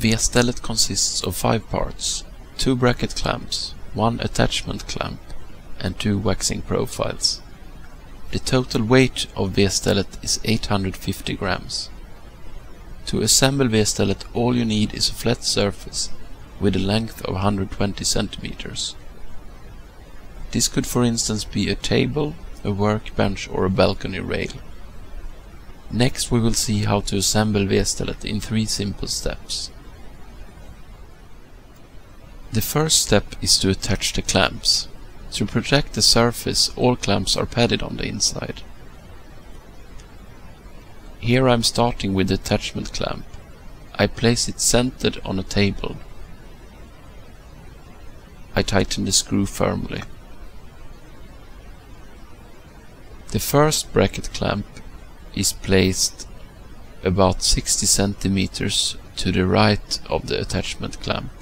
V-stället consists of 5 parts, 2 bracket clamps, 1 attachment clamp and 2 waxing profiles. The total weight of V-stället is 850 grams. To assemble V-stället, all you need is a flat surface with a length of 120 centimeters. This could for instance be a table, a workbench or a balcony rail. Next we will see how to assemble V-stället in 3 simple steps. The first step is to attach the clamps. To protect the surface, all clamps are padded on the inside. Here I'm starting with the attachment clamp. I place it centered on a table. I tighten the screw firmly. The first bracket clamp is placed about 60 centimeters to the right of the attachment clamp.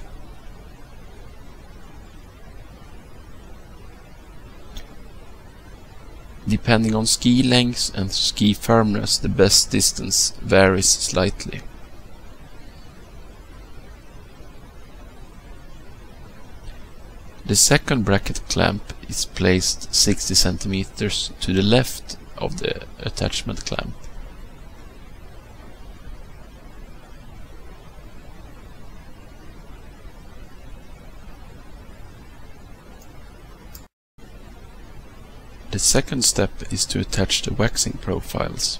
Depending on ski length and ski firmness, the best distance varies slightly. The second bracket clamp is placed 60 centimeters to the left of the attachment clamp. The second step is to attach the waxing profiles.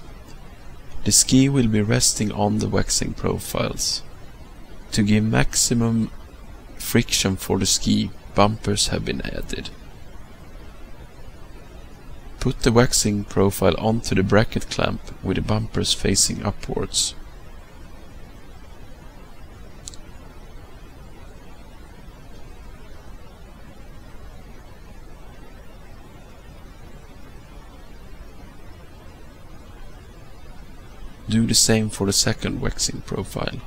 The ski will be resting on the waxing profiles. To give maximum friction for the ski, bumpers have been added. Put the waxing profile onto the bracket clamp with the bumpers facing upwards. Do the same for the second waxing profile.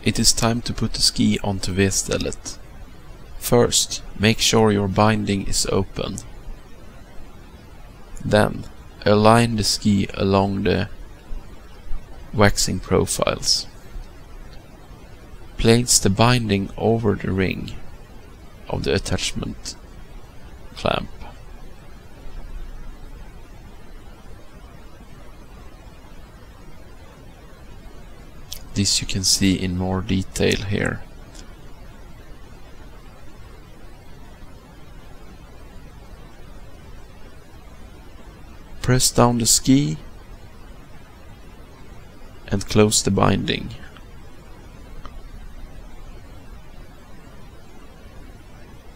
It is time to put the ski onto V-stället. First, make sure your binding is open. Then, align the ski along the waxing profiles. Place the binding over the ring of the attachment clamp. This you can see in more detail here. Press down the ski and close the binding.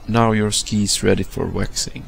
Now your ski is ready for waxing.